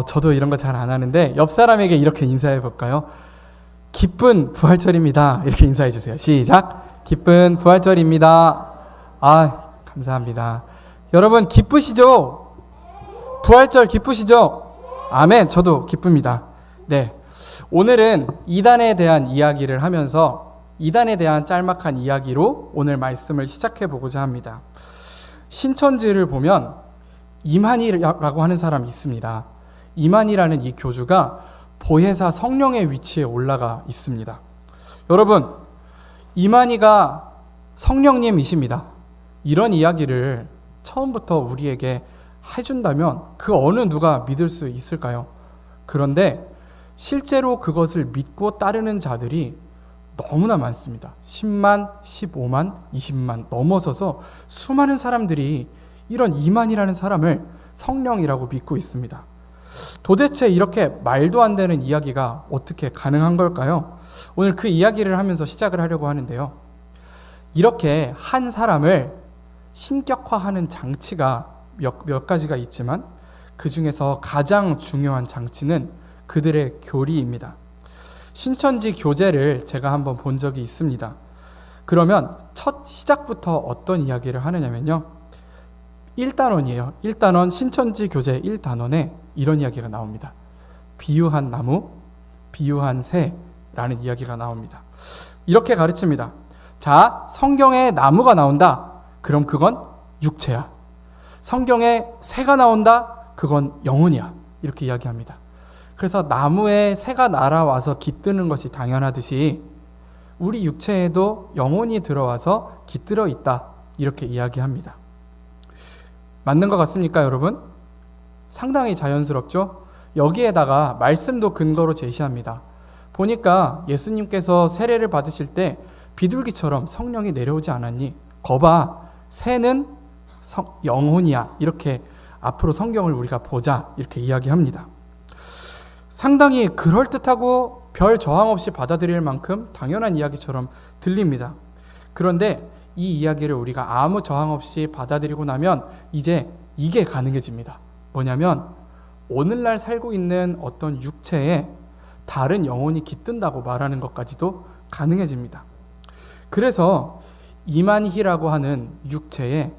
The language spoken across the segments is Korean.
저도 이런 거 잘 안 하는데 옆 사람에게 이렇게 인사해 볼까요? 기쁜 부활절입니다. 이렇게 인사해 주세요. 시작. 기쁜 부활절입니다. 감사합니다. 여러분 기쁘시죠? 부활절 기쁘시죠? 아멘. 저도 기쁩니다. 네. 오늘은 이단에 대한 이야기를 하면서 이단에 대한 짤막한 이야기로 오늘 말씀을 시작해 보고자 합니다. 신천지를 보면 이만희라고 하는 사람이 있습니다. 이만희라는 이 교주가 보혜사 성령의 위치에 올라가 있습니다. 여러분, 이만희가 성령님이십니다. 이런 이야기를 처음부터 우리에게 해준다면 그 어느 누가 믿을 수 있을까요? 그런데 실제로 그것을 믿고 따르는 자들이 너무나 많습니다. 10만, 15만, 20만 넘어서서 수많은 사람들이 이런 이만희라는 사람을 성령이라고 믿고 있습니다. 도대체 이렇게 말도 안 되는 이야기가 어떻게 가능한 걸까요? 오늘 그 이야기를 하면서 시작을 하려고 하는데요. 이렇게 한 사람을 신격화하는 장치가 몇 가지가 있지만 그 중에서 가장 중요한 장치는 그들의 교리입니다. 신천지 교재를 제가 한번 본 적이 있습니다. 그러면 첫 시작부터 어떤 이야기를 하느냐면요. 1단원이에요. 1단원 신천지 교재 1단원에 이런 이야기가 나옵니다. 비유한 나무, 비유한 새라는 이야기가 나옵니다. 이렇게 가르칩니다. 자, 성경에 나무가 나온다. 그럼 그건 육체야. 성경에 새가 나온다. 그건 영혼이야. 이렇게 이야기합니다. 그래서 나무에 새가 날아와서 깃드는 것이 당연하듯이 우리 육체에도 영혼이 들어와서 깃들어 있다. 이렇게 이야기합니다. 맞는 것 같습니까, 여러분? 상당히 자연스럽죠? 여기에다가 말씀도 근거로 제시합니다. 보니까 예수님께서 세례를 받으실 때 비둘기처럼 성령이 내려오지 않았니? 거봐, 새는 영혼이야. 이렇게 앞으로 성경을 우리가 보자. 이렇게 이야기합니다. 상당히 그럴듯하고 별 저항 없이 받아들일 만큼 당연한 이야기처럼 들립니다. 그런데 이 이야기를 우리가 아무 저항 없이 받아들이고 나면 이제 이게 가능해집니다. 뭐냐면 오늘날 살고 있는 어떤 육체에 다른 영혼이 깃든다고 말하는 것까지도 가능해집니다. 그래서 이만희라고 하는 육체에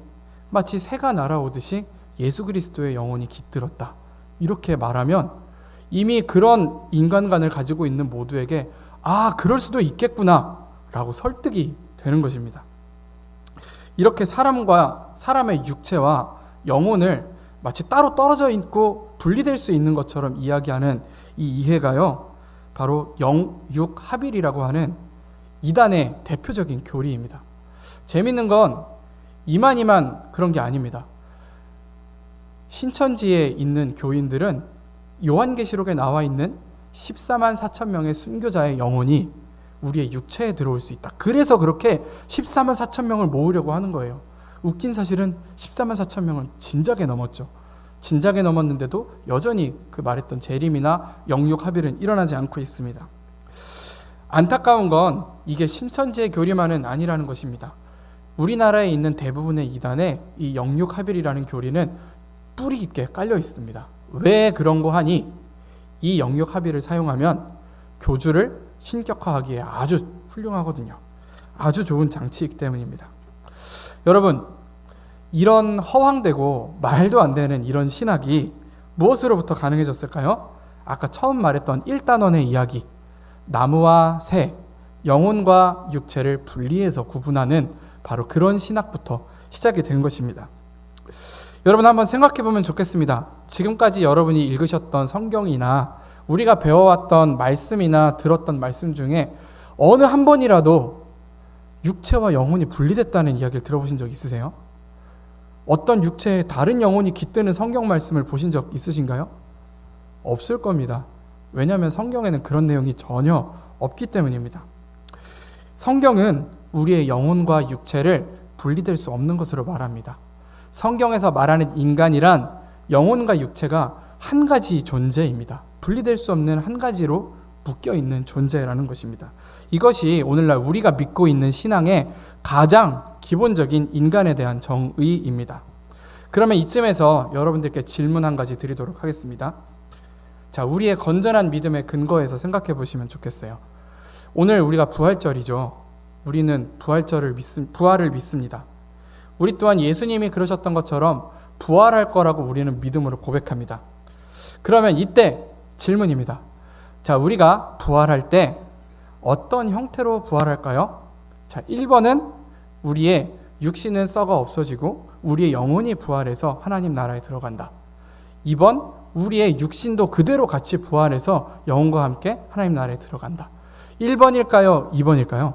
마치 새가 날아오듯이 예수 그리스도의 영혼이 깃들었다. 이렇게 말하면 이미 그런 인간관을 가지고 있는 모두에게 그럴 수도 있겠구나 라고 설득이 되는 것입니다. 이렇게 사람의 육체와 영혼을 마치 따로 떨어져 있고 분리될 수 있는 것처럼 이야기하는 이 이해가요, 바로 영육합일이라고 하는 이단의 대표적인 교리입니다. 재밌는 건 이만희만 그런 게 아닙니다. 신천지에 있는 교인들은 요한계시록에 나와 있는 14만 4천 명의 순교자의 영혼이 우리의 육체에 들어올 수 있다. 그래서 그렇게 14만 4천 명을 모으려고 하는 거예요. 웃긴 사실은 14만 4천 명은 진작에 넘었죠. 진작에 넘었는데도 여전히 그 말했던 재림이나 영육합일은 일어나지 않고 있습니다. 안타까운 건 이게 신천지의 교리만은 아니라는 것입니다. 우리나라에 있는 대부분의 이단에 이 영육합일이라는 교리는 뿌리 깊게 깔려 있습니다. 왜 그런 거 하니? 이 영육합일을 사용하면 교주를 신격화하기에 아주 훌륭하거든요. 아주 좋은 장치이기 때문입니다. 여러분, 이런 허황되고 말도 안 되는 이런 신학이 무엇으로부터 가능해졌을까요? 아까 처음 말했던 1단원의 이야기, 나무와 새, 영혼과 육체를 분리해서 구분하는 바로 그런 신학부터 시작이 된 것입니다. 여러분 한번 생각해 보면 좋겠습니다. 지금까지 여러분이 읽으셨던 성경이나 우리가 배워왔던 말씀이나 들었던 말씀 중에 어느 한 번이라도 육체와 영혼이 분리됐다는 이야기를 들어보신 적 있으세요? 어떤 육체에 다른 영혼이 깃드는 성경 말씀을 보신 적 있으신가요? 없을 겁니다. 왜냐하면 성경에는 그런 내용이 전혀 없기 때문입니다. 성경은 우리의 영혼과 육체를 분리될 수 없는 것으로 말합니다. 성경에서 말하는 인간이란 영혼과 육체가 한 가지 존재입니다. 분리될 수 없는 한 가지로 묶여있는 존재라는 것입니다. 이것이 오늘날 우리가 믿고 있는 신앙의 가장 기본적인 인간에 대한 정의입니다. 그러면 이쯤에서 여러분들께 질문 한 가지 드리도록 하겠습니다. 자, 우리의 건전한 믿음의 근거에서 생각해 보시면 좋겠어요. 오늘 우리가 부활절이죠. 우리는 부활을 믿습니다. 우리 또한 예수님이 그러셨던 것처럼 부활할 거라고 우리는 믿음으로 고백합니다. 그러면 이때 질문입니다. 자, 우리가 부활할 때 어떤 형태로 부활할까요? 자, 1번은 우리의 육신은 썩어 없어지고 우리의 영혼이 부활해서 하나님 나라에 들어간다. 2번, 우리의 육신도 그대로 같이 부활해서 영혼과 함께 하나님 나라에 들어간다. 1번일까요? 2번일까요?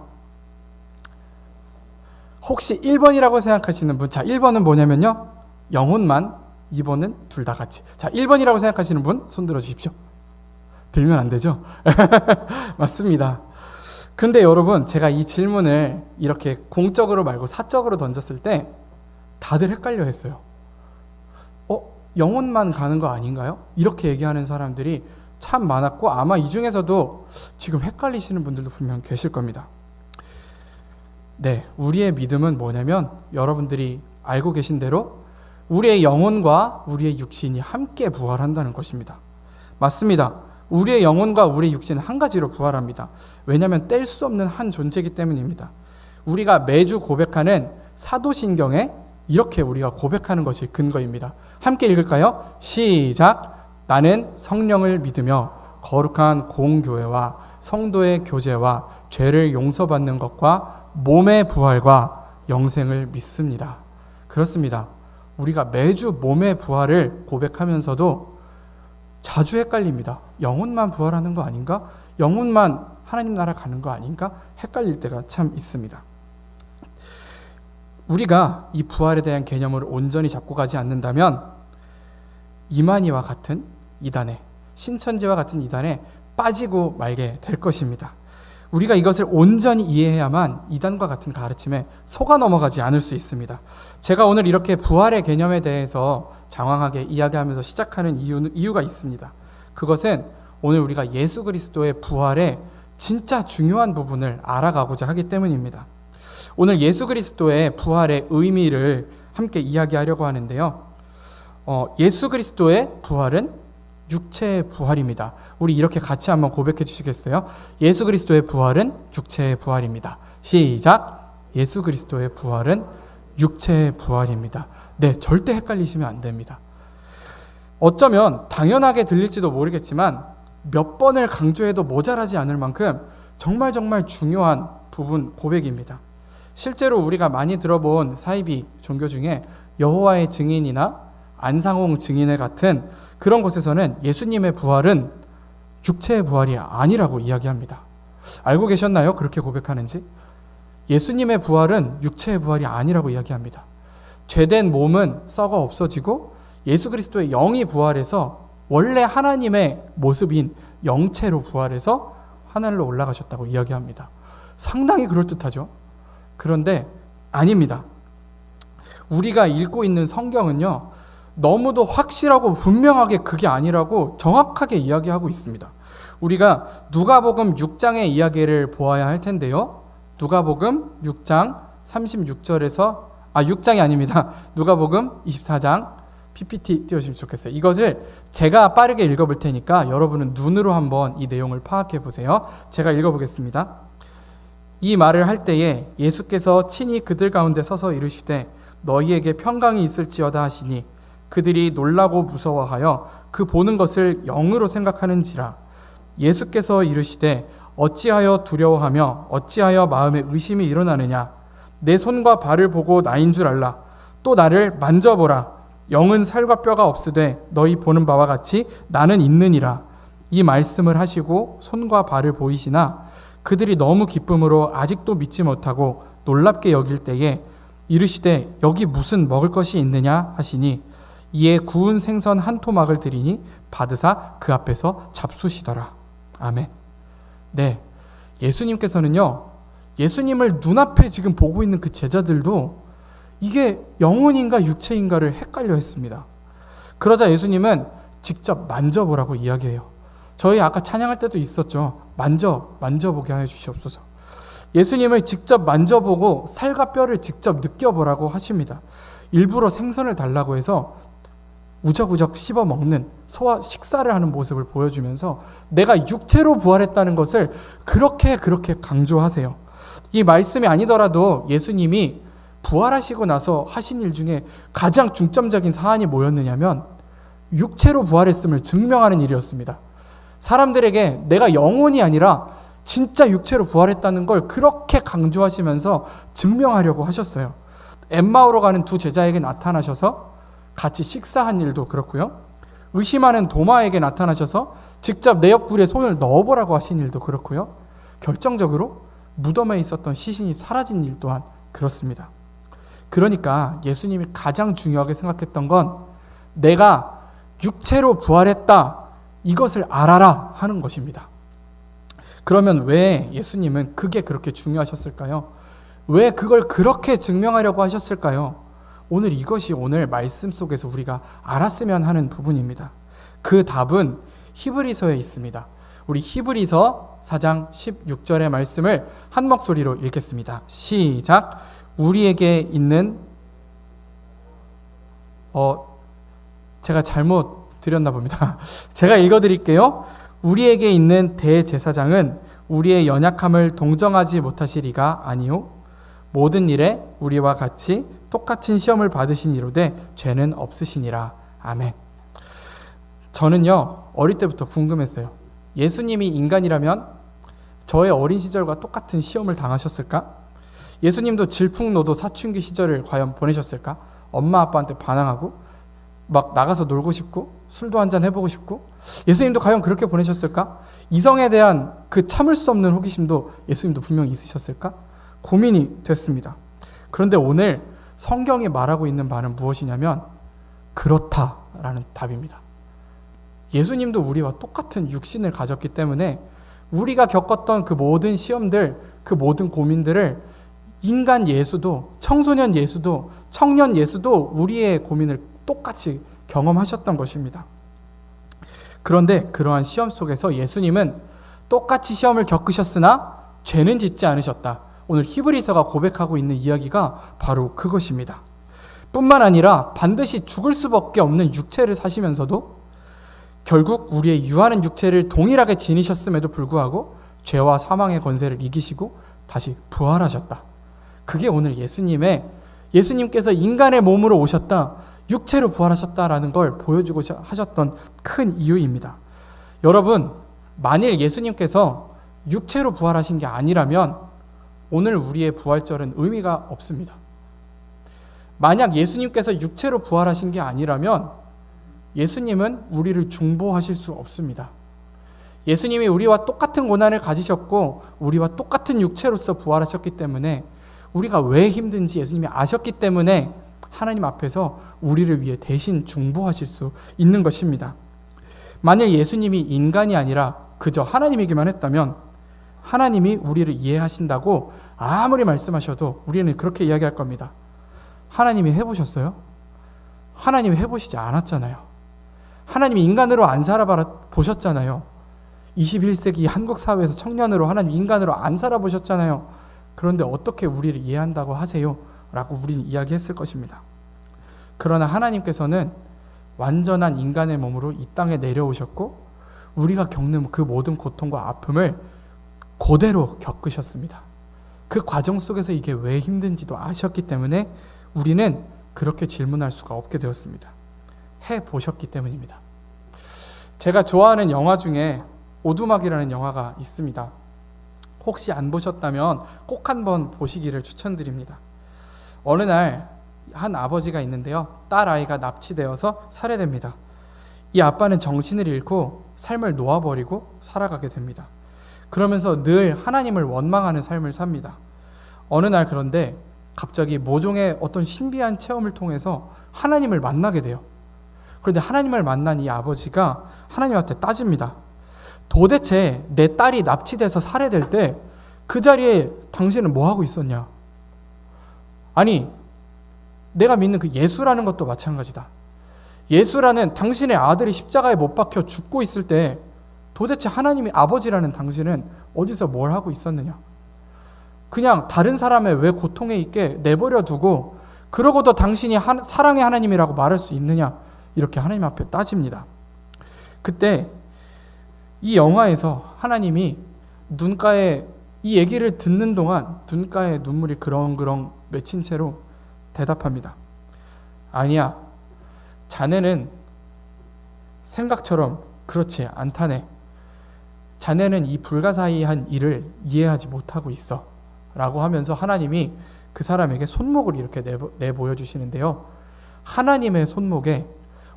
혹시 1번이라고 생각하시는 분, 자, 1번은 뭐냐면요, 영혼만, 2번은 둘 다 같이. 자, 1번이라고 생각하시는 분 손 들어 주십시오. 들면 안 되죠? 맞습니다. 근데 여러분, 제가 이 질문을 이렇게 공적으로 말고 사적으로 던졌을 때 다들 헷갈려 했어요. 영혼만 가는 거 아닌가요? 이렇게 얘기하는 사람들이 참 많았고, 아마 이 중에서도 지금 헷갈리시는 분들도 분명 계실 겁니다. 네, 우리의 믿음은 뭐냐면 여러분들이 알고 계신 대로 우리의 영혼과 우리의 육신이 함께 부활한다는 것입니다. 맞습니다. 우리의 영혼과 우리의 육신은 한 가지로 부활합니다. 왜냐하면 뗄 수 없는 한 존재이기 때문입니다. 우리가 매주 고백하는 사도신경에 이렇게 우리가 고백하는 것이 근거입니다. 함께 읽을까요? 시작! 나는 성령을 믿으며 거룩한 공교회와 성도의 교제와 죄를 용서받는 것과 몸의 부활과 영생을 믿습니다. 그렇습니다. 우리가 매주 몸의 부활을 고백하면서도 자주 헷갈립니다. 영혼만 부활하는 거 아닌가? 영혼만 하나님 나라 가는 거 아닌가? 헷갈릴 때가 참 있습니다. 우리가 이 부활에 대한 개념을 온전히 잡고 가지 않는다면 이만희와 같은 이단에, 신천지와 같은 이단에 빠지고 말게 될 것입니다. 우리가 이것을 온전히 이해해야만 이단과 같은 가르침에 속아 넘어가지 않을 수 있습니다. 제가 오늘 이렇게 부활의 개념에 대해서 장황하게 이야기하면서 시작하는 이유가 있습니다. 그것은 오늘 우리가 예수 그리스도의 부활의 진짜 중요한 부분을 알아가고자 하기 때문입니다. 오늘 예수 그리스도의 부활의 의미를 함께 이야기하려고 하는데요. 예수 그리스도의 부활은 육체의 부활입니다. 우리 이렇게 같이 한번 고백해 주시겠어요? 예수 그리스도의 부활은 육체의 부활입니다. 시작! 예수 그리스도의 부활은 육체의 부활입니다. 네, 절대 헷갈리시면 안 됩니다. 어쩌면 당연하게 들릴지도 모르겠지만 몇 번을 강조해도 모자라지 않을 만큼 정말 중요한 부분 고백입니다. 실제로 우리가 많이 들어본 사이비 종교 중에 여호와의 증인이나 안상홍 증인회 같은 그런 곳에서는 예수님의 부활은 육체의 부활이 아니라고 이야기합니다. 알고 계셨나요? 그렇게 고백하는지? 예수님의 부활은 육체의 부활이 아니라고 이야기합니다. 죄된 몸은 썩어 없어지고 예수 그리스도의 영이 부활해서 원래 하나님의 모습인 영체로 부활해서 하늘로 올라가셨다고 이야기합니다. 상당히 그럴듯하죠? 그런데 아닙니다. 우리가 읽고 있는 성경은요, 너무도 확실하고 분명하게 그게 아니라고 정확하게 이야기하고 있습니다. 우리가 누가복음 6장의 이야기를 보아야 할 텐데요. 누가복음 6장 36절에서 6장이 아닙니다. 누가복음 24장 PPT 띄워주시면 좋겠어요. 이것을 제가 빠르게 읽어볼 테니까 여러분은 눈으로 한번 이 내용을 파악해 보세요. 제가 읽어보겠습니다. 이 말을 할 때에 예수께서 친히 그들 가운데 서서 이르시되 너희에게 평강이 있을지어다 하시니 그들이 놀라고 무서워하여 그 보는 것을 영으로 생각하는지라. 예수께서 이르시되 어찌하여 두려워하며 어찌하여 마음에 의심이 일어나느냐. 내 손과 발을 보고 나인 줄 알라. 또 나를 만져보라. 영은 살과 뼈가 없으되 너희 보는 바와 같이 나는 있느니라. 이 말씀을 하시고 손과 발을 보이시나 그들이 너무 기쁨으로 아직도 믿지 못하고 놀랍게 여길 때에 이르시되 여기 무슨 먹을 것이 있느냐 하시니 이에 구운 생선 한 토막을 드리니 받으사 그 앞에서 잡수시더라. 아멘. 네, 예수님께서는요, 예수님을 눈앞에 지금 보고 있는 그 제자들도 이게 영혼인가 육체인가를 헷갈려 했습니다. 그러자 예수님은 직접 만져보라고 이야기해요. 저희 아까 찬양할 때도 있었죠. 만져보게 하여 주시옵소서. 예수님을 직접 만져보고 살과 뼈를 직접 느껴보라고 하십니다. 일부러 생선을 달라고 해서 우적우적 씹어 먹는 소화 식사를 하는 모습을 보여주면서 내가 육체로 부활했다는 것을 그렇게 강조하세요. 이 말씀이 아니더라도 예수님이 부활하시고 나서 하신 일 중에 가장 중점적인 사안이 뭐였느냐면 육체로 부활했음을 증명하는 일이었습니다. 사람들에게 내가 영혼이 아니라 진짜 육체로 부활했다는 걸 그렇게 강조하시면서 증명하려고 하셨어요. 엠마오로 가는 두 제자에게 나타나셔서 같이 식사한 일도 그렇고요. 의심하는 도마에게 나타나셔서 직접 내 옆구리에 손을 넣어보라고 하신 일도 그렇고요. 결정적으로 무덤에 있었던 시신이 사라진 일 또한 그렇습니다. 그러니까 예수님이 가장 중요하게 생각했던 건 내가 육체로 부활했다, 이것을 알아라 하는 것입니다. 그러면 왜 예수님은 그게 그렇게 중요하셨을까요? 왜 그걸 그렇게 증명하려고 하셨을까요? 오늘 이것이 오늘 말씀 속에서 우리가 알았으면 하는 부분입니다. 그 답은 히브리서에 있습니다. 우리 히브리서 4장 16절의 말씀을 한 목소리로 읽겠습니다. 시작. 우리에게 있는 제가 잘못 드렸나 봅니다. 제가 읽어드릴게요. 우리에게 있는 대제사장은 우리의 연약함을 동정하지 못하시리가 아니요 모든 일에 우리와 같이 똑같은 시험을 받으신 이로되 죄는 없으시니라. 아멘. 저는요 어릴 때부터 궁금했어요. 예수님이 인간이라면 저의 어린 시절과 똑같은 시험을 당하셨을까? 예수님도 질풍노도 사춘기 시절을 과연 보내셨을까? 엄마 아빠한테 반항하고 막 나가서 놀고 싶고 술도 한잔 해보고 싶고 예수님도 과연 그렇게 보내셨을까? 이성에 대한 그 참을 수 없는 호기심도 예수님도 분명히 있으셨을까? 고민이 됐습니다. 그런데 오늘 성경이 말하고 있는 바는 무엇이냐면 그렇다라는 답입니다. 예수님도 우리와 똑같은 육신을 가졌기 때문에 우리가 겪었던 그 모든 시험들, 그 모든 고민들을 인간 예수도, 청소년 예수도, 청년 예수도 우리의 고민을 똑같이 경험하셨던 것입니다. 그런데 그러한 시험 속에서 예수님은 똑같이 시험을 겪으셨으나 죄는 짓지 않으셨다. 오늘 히브리서가 고백하고 있는 이야기가 바로 그것입니다. 뿐만 아니라 반드시 죽을 수밖에 없는 육체를 사시면서도 결국 우리의 유하는 육체를 동일하게 지니셨음에도 불구하고 죄와 사망의 권세를 이기시고 다시 부활하셨다. 그게 오늘 예수님께서 인간의 몸으로 오셨다, 육체로 부활하셨다라는 걸 보여주고 하셨던 큰 이유입니다. 여러분, 만일 예수님께서 육체로 부활하신 게 아니라면 오늘 우리의 부활절은 의미가 없습니다. 만약 예수님께서 육체로 부활하신 게 아니라면 예수님은 우리를 중보하실 수 없습니다. 예수님이 우리와 똑같은 고난을 가지셨고 우리와 똑같은 육체로서 부활하셨기 때문에 우리가 왜 힘든지 예수님이 아셨기 때문에 하나님 앞에서 우리를 위해 대신 중보하실 수 있는 것입니다. 만일 예수님이 인간이 아니라 그저 하나님이기만 했다면 하나님이 우리를 이해하신다고 아무리 말씀하셔도 우리는 그렇게 이야기할 겁니다. 하나님이 해보셨어요? 하나님이 해보시지 않았잖아요. 하나님이 인간으로 안 살아보셨잖아요. 21세기 한국 사회에서 청년으로 하나님 인간으로 안 살아보셨잖아요. 그런데 어떻게 우리를 이해한다고 하세요? 라고 우리는 이야기했을 것입니다. 그러나 하나님께서는 완전한 인간의 몸으로 이 땅에 내려오셨고 우리가 겪는 그 모든 고통과 아픔을 그대로 겪으셨습니다. 그 과정 속에서 이게 왜 힘든지도 아셨기 때문에 우리는 그렇게 질문할 수가 없게 되었습니다. 해보셨기 때문입니다. 제가 좋아하는 영화 중에 오두막이라는 영화가 있습니다. 혹시 안 보셨다면 꼭 한번 보시기를 추천드립니다. 어느 날 한 아버지가 있는데요. 딸 아이가 납치되어서 살해됩니다. 이 아빠는 정신을 잃고 삶을 놓아버리고 살아가게 됩니다. 그러면서 늘 하나님을 원망하는 삶을 삽니다. 어느 날 그런데 갑자기 모종의 어떤 신비한 체험을 통해서 하나님을 만나게 돼요. 그런데 하나님을 만난 이 아버지가 하나님한테 따집니다. 도대체 내 딸이 납치돼서 살해될 때 그 자리에 당신은 뭐 하고 있었냐? 아니, 내가 믿는 그 예수라는 것도 마찬가지다. 예수라는 당신의 아들이 십자가에 못 박혀 죽고 있을 때 도대체 하나님이 아버지라는 당신은 어디서 뭘 하고 있었느냐? 그냥 다른 사람의 왜 고통에 있게 내버려 두고 그러고도 당신이 사랑의 하나님이라고 말할 수 있느냐? 이렇게 하나님 앞에 따집니다. 그때 이 영화에서 하나님이 눈가에 이 얘기를 듣는 동안 눈가에 눈물이 그렁그렁 맺힌 채로 대답합니다. 아니야, 자네는 생각처럼 그렇지 않다네. 자네는 이 불가사의한 일을 이해하지 못하고 있어 라고 하면서 하나님이 그 사람에게 손목을 이렇게 내보여주시는데요. 하나님의 손목에,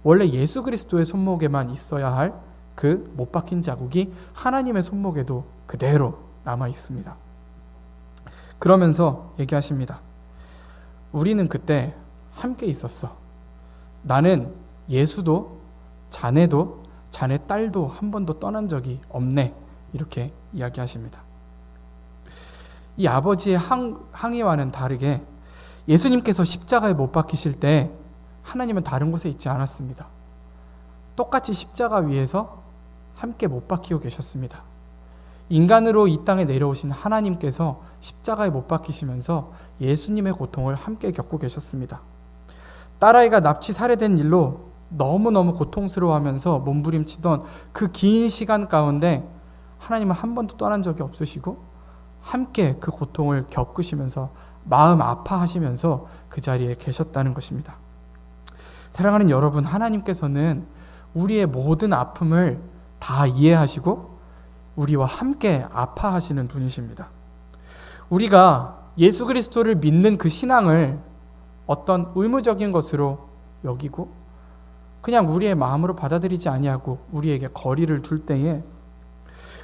원래 예수 그리스도의 손목에만 있어야 할 그 못 박힌 자국이 하나님의 손목에도 그대로 남아 있습니다. 그러면서 얘기하십니다. 우리는 그때 함께 있었어. 나는 예수도 자네도 자네 딸도 한 번도 떠난 적이 없네. 이렇게 이야기하십니다. 이 아버지의 항의와는 다르게 예수님께서 십자가에 못 박히실 때 하나님은 다른 곳에 있지 않았습니다. 똑같이 십자가 위에서 함께 못 박히고 계셨습니다. 인간으로 이 땅에 내려오신 하나님께서 십자가에 못 박히시면서 예수님의 고통을 함께 겪고 계셨습니다. 딸아이가 납치 살해된 일로 너무너무 고통스러워하면서 몸부림치던 그 긴 시간 가운데 하나님은 한 번도 떠난 적이 없으시고 함께 그 고통을 겪으시면서 마음 아파하시면서 그 자리에 계셨다는 것입니다. 사랑하는 여러분, 하나님께서는 우리의 모든 아픔을 다 이해하시고 우리와 함께 아파하시는 분이십니다. 우리가 예수 그리스도를 믿는 그 신앙을 어떤 의무적인 것으로 여기고 그냥 우리의 마음으로 받아들이지 아니하고 우리에게 거리를 둘 때에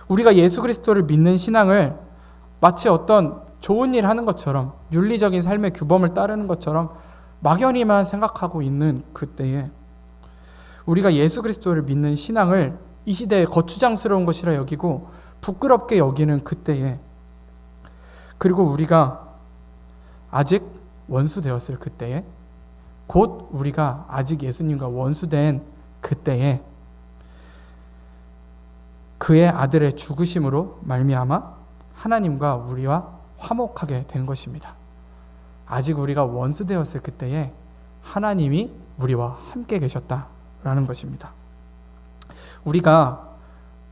우리가 예수 그리스도를 믿는 신앙을 마치 어떤 좋은 일 하는 것처럼 윤리적인 삶의 규범을 따르는 것처럼 막연히만 생각하고 있는 그때에 우리가 예수 그리스도를 믿는 신앙을 이 시대에 거추장스러운 것이라 여기고 부끄럽게 여기는 그때에, 그리고 우리가 아직 원수 되었을 그때에, 곧 우리가 아직 예수님과 원수된 그때에 그의 아들의 죽으심으로 말미암아 하나님과 우리와 화목하게 된 것입니다. 아직 우리가 원수 되었을 그때에 하나님이 우리와 함께 계셨다라는 것입니다. 우리가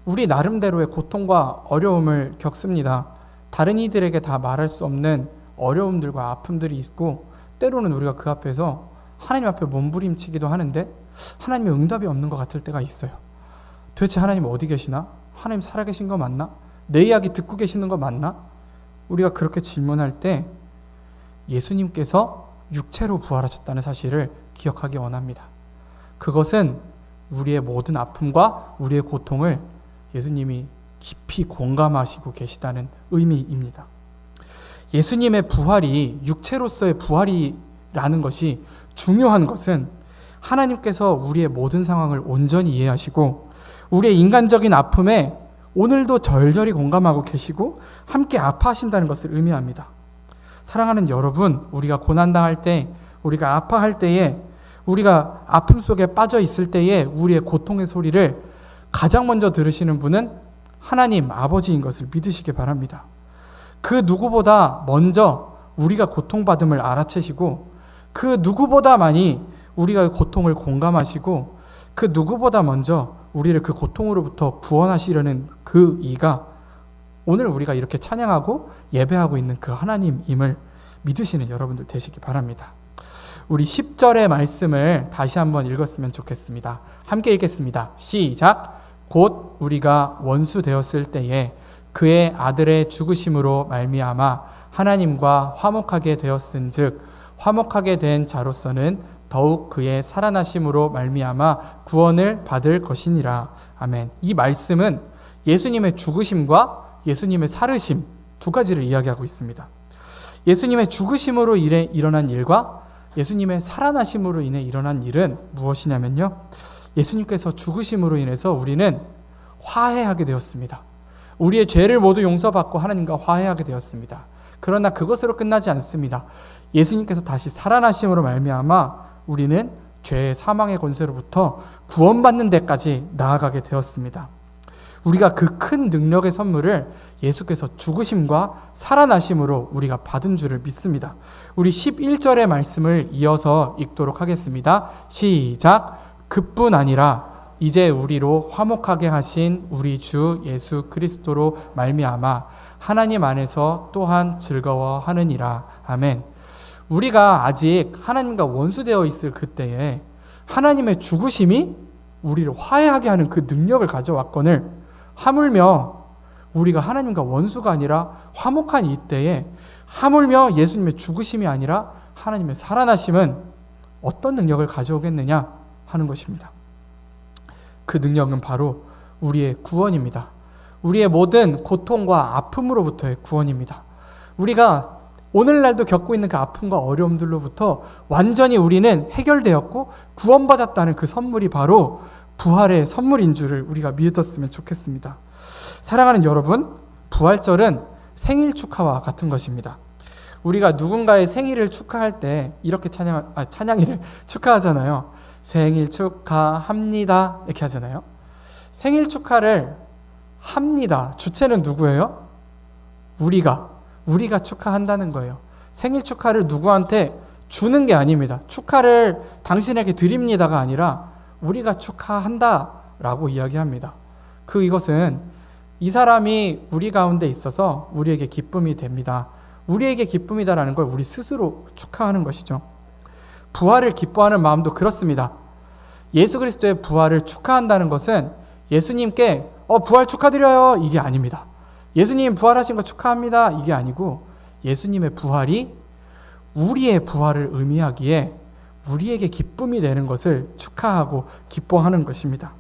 우리 나름대로의 고통과 어려움을 겪습니다. 다른 이들에게 다 말할 수 없는 어려움들과 아픔들이 있고 때로는 우리가 그 앞에서 하나님 앞에 몸부림치기도 하는데 하나님의 응답이 없는 것 같을 때가 있어요. 도대체 하나님 어디 계시나? 하나님 살아계신 거 맞나? 내 이야기 듣고 계시는 거 맞나? 우리가 그렇게 질문할 때 예수님께서 육체로 부활하셨다는 사실을 기억하기 원합니다. 그것은 우리의 모든 아픔과 우리의 고통을 예수님이 깊이 공감하시고 계시다는 의미입니다. 예수님의 부활이 육체로서의 부활이라는 것이 중요한 것은 하나님께서 우리의 모든 상황을 온전히 이해하시고 우리의 인간적인 아픔에 오늘도 절절히 공감하고 계시고 함께 아파하신다는 것을 의미합니다. 사랑하는 여러분, 우리가 고난당할 때, 우리가 아파할 때에, 우리가 아픔 속에 빠져 있을 때에 우리의 고통의 소리를 가장 먼저 들으시는 분은 하나님 아버지인 것을 믿으시기 바랍니다. 그 누구보다 먼저 우리가 고통받음을 알아채시고 그 누구보다 많이 우리가 고통을 공감하시고 그 누구보다 먼저 우리를 그 고통으로부터 구원하시려는 그 이가 오늘 우리가 이렇게 찬양하고 예배하고 있는 그 하나님임을 믿으시는 여러분들 되시기 바랍니다. 우리 10절의 말씀을 다시 한번 읽었으면 좋겠습니다. 함께 읽겠습니다. 시작. 곧 우리가 원수 되었을 때에 그의 아들의 죽으심으로 말미암아 하나님과 화목하게 되었은즉 화목하게 된 자로서는 더욱 그의 살아나심으로 말미암아 구원을 받을 것이니라. 아멘. 이 말씀은 예수님의 죽으심과 예수님의 살으심 두 가지를 이야기하고 있습니다. 예수님의 죽으심으로 인해 일어난 일과 예수님의 살아나심으로 인해 일어난 일은 무엇이냐면요, 예수님께서 죽으심으로 인해서 우리는 화해하게 되었습니다. 우리의 죄를 모두 용서받고 하나님과 화해하게 되었습니다. 그러나 그것으로 끝나지 않습니다. 예수님께서 다시 살아나심으로 말미암아 우리는 죄의 사망의 권세로부터 구원받는 데까지 나아가게 되었습니다. 우리가 그 큰 능력의 선물을 예수께서 죽으심과 살아나심으로 우리가 받은 줄을 믿습니다. 우리 11절의 말씀을 이어서 읽도록 하겠습니다. 시작. 그뿐 아니라 이제 우리로 화목하게 하신 우리 주 예수 그리스도로 말미암아 하나님 안에서 또한 즐거워하느니라. 아멘. 우리가 아직 하나님과 원수되어 있을 그때에 하나님의 죽으심이 우리를 화해하게 하는 그 능력을 가져왔거늘 하물며 우리가 하나님과 원수가 아니라 화목한 이때에 하물며 예수님의 죽으심이 아니라 하나님의 살아나심은 어떤 능력을 가져오겠느냐 하는 것입니다. 그 능력은 바로 우리의 구원입니다. 우리의 모든 고통과 아픔으로부터의 구원입니다. 우리가 오늘날도 겪고 있는 그 아픔과 어려움들로부터 완전히 우리는 해결되었고 구원받았다는 그 선물이 바로 부활의 선물인 줄을 우리가 믿었으면 좋겠습니다. 사랑하는 여러분, 부활절은 생일 축하와 같은 것입니다. 우리가 누군가의 생일을 축하할 때 이렇게 찬양일을 축하하잖아요. 생일 축하합니다 이렇게 하잖아요. 생일 축하를 합니다. 주체는 누구예요? 우리가 축하한다는 거예요. 생일 축하를 누구한테 주는 게 아닙니다. 축하를 당신에게 드립니다가 아니라 우리가 축하한다라고 이야기합니다. 이것은 이 사람이 우리 가운데 있어서 우리에게 기쁨이 됩니다. 우리에게 기쁨이다라는 걸 우리 스스로 축하하는 것이죠. 부활을 기뻐하는 마음도 그렇습니다. 예수 그리스도의 부활을 축하한다는 것은 예수님께 부활 축하드려요 이게 아닙니다. 예수님 부활하신 거 축하합니다 이게 아니고 예수님의 부활이 우리의 부활을 의미하기에 우리에게 기쁨이 되는 것을 축하하고 기뻐하는 것입니다.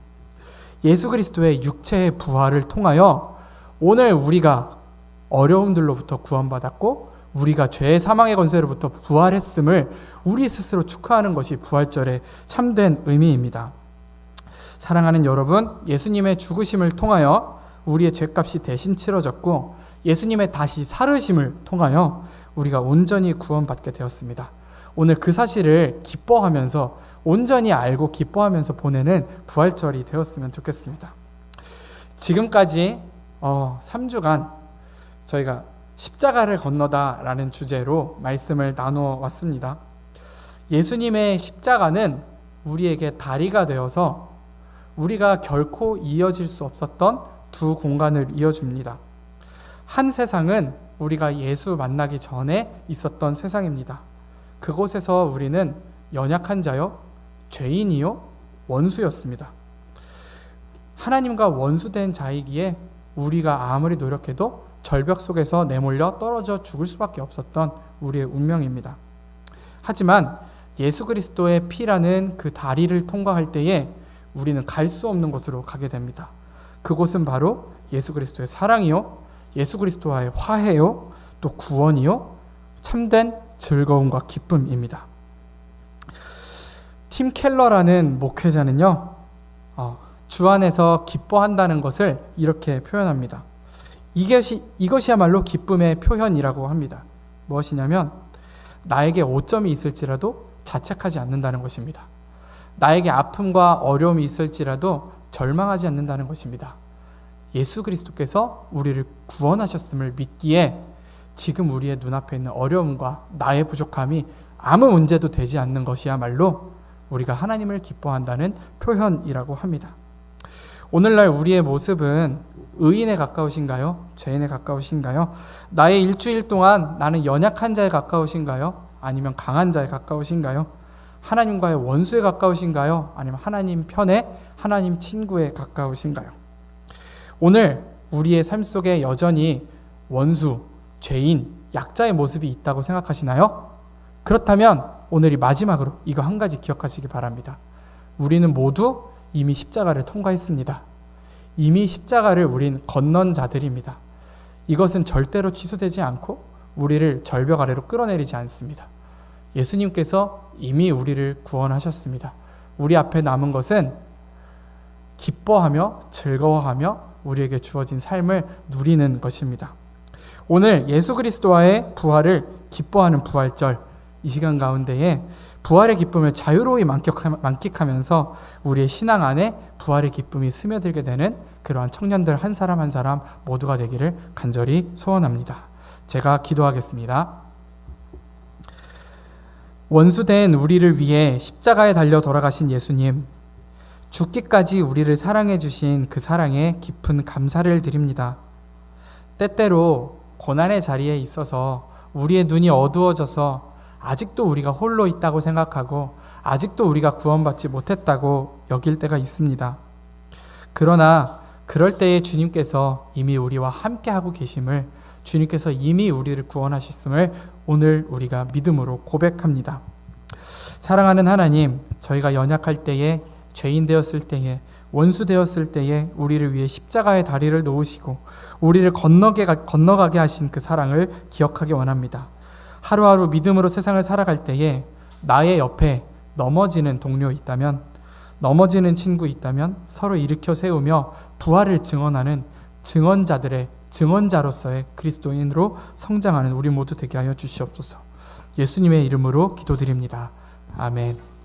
예수 그리스도의 육체의 부활을 통하여 오늘 우리가 어려움들로부터 구원받았고 우리가 죄의 사망의 권세로부터 부활했음을 우리 스스로 축하하는 것이 부활절의 참된 의미입니다. 사랑하는 여러분, 예수님의 죽으심을 통하여 우리의 죄값이 대신 치러졌고 예수님의 다시 살으심을 통하여 우리가 온전히 구원받게 되었습니다. 오늘 그 사실을 기뻐하면서 온전히 알고 기뻐하면서 보내는 부활절이 되었으면 좋겠습니다. 지금까지 3주간 저희가 십자가를 건너다라는 주제로 말씀을 나누어 왔습니다. 예수님의 십자가는 우리에게 다리가 되어서 우리가 결코 이어질 수 없었던 두 공간을 이어줍니다. 한 세상은 우리가 예수 만나기 전에 있었던 세상입니다. 그곳에서 우리는 연약한 자요, 죄인이요, 원수였습니다. 하나님과 원수된 자이기에 우리가 아무리 노력해도 절벽 속에서 내몰려 떨어져 죽을 수밖에 없었던 우리의 운명입니다. 하지만 예수 그리스도의 피라는 그 다리를 통과할 때에 우리는 갈 수 없는 곳으로 가게 됩니다. 그곳은 바로 예수 그리스도의 사랑이요, 예수 그리스도와의 화해요, 또 구원이요, 참된 즐거움과 기쁨입니다. 팀 켈러라는 목회자는요, 주 안에서 기뻐한다는 것을 이렇게 표현합니다. 이것이야말로 기쁨의 표현이라고 합니다. 무엇이냐면 나에게 오점이 있을지라도 자책하지 않는다는 것입니다. 나에게 아픔과 어려움이 있을지라도 절망하지 않는다는 것입니다. 예수 그리스도께서 우리를 구원하셨음을 믿기에 지금 우리의 눈앞에 있는 어려움과 나의 부족함이 아무 문제도 되지 않는 것이야말로 우리가 하나님을 기뻐한다는 표현이라고 합니다. 오늘날 우리의 모습은 의인에 가까우신가요? 죄인에 가까우신가요? 나의 일주일 동안 나는 연약한 자에 가까우신가요? 아니면 강한 자에 가까우신가요? 하나님과의 원수에 가까우신가요? 아니면 하나님 편에 하나님 친구에 가까우신가요? 오늘 우리의 삶 속에 여전히 원수, 죄인, 약자의 모습이 있다고 생각하시나요? 그렇다면 오늘이 마지막으로 이거 한 가지 기억하시기 바랍니다. 우리는 모두 이미 십자가를 통과했습니다. 이미 십자가를 우린 건넌 자들입니다. 이것은 절대로 취소되지 않고 우리를 절벽 아래로 끌어내리지 않습니다. 예수님께서 이미 우리를 구원하셨습니다. 우리 앞에 남은 것은 기뻐하며 즐거워하며 우리에게 주어진 삶을 누리는 것입니다. 오늘 예수 그리스도와의 부활을 기뻐하는 부활절, 이 시간 가운데에 부활의 기쁨을 자유로이 만끽하면서 우리의 신앙 안에 부활의 기쁨이 스며들게 되는 그러한 청년들 한 사람 한 사람 모두가 되기를 간절히 소원합니다. 제가 기도하겠습니다. 원수된 우리를 위해 십자가에 달려 돌아가신 예수님, 죽기까지 우리를 사랑해 주신 그 사랑에 깊은 감사를 드립니다. 때때로 고난의 자리에 있어서 우리의 눈이 어두워져서 아직도 우리가 홀로 있다고 생각하고 아직도 우리가 구원받지 못했다고 여길 때가 있습니다. 그러나 그럴 때에 주님께서 이미 우리와 함께하고 계심을, 주님께서 이미 우리를 구원하셨음을 오늘 우리가 믿음으로 고백합니다. 사랑하는 하나님, 저희가 연약할 때에, 죄인 되었을 때에, 원수 되었을 때에 우리를 위해 십자가의 다리를 놓으시고 우리를 건너가게 하신 그 사랑을 기억하기 원합니다. 하루하루 믿음으로 세상을 살아갈 때에 나의 옆에 넘어지는 동료 있다면, 넘어지는 친구 있다면 서로 일으켜 세우며 부활을 증언하는 증언자로서의 그리스도인으로 성장하는 우리 모두 되게 하여 주시옵소서. 예수님의 이름으로 기도드립니다. 아멘.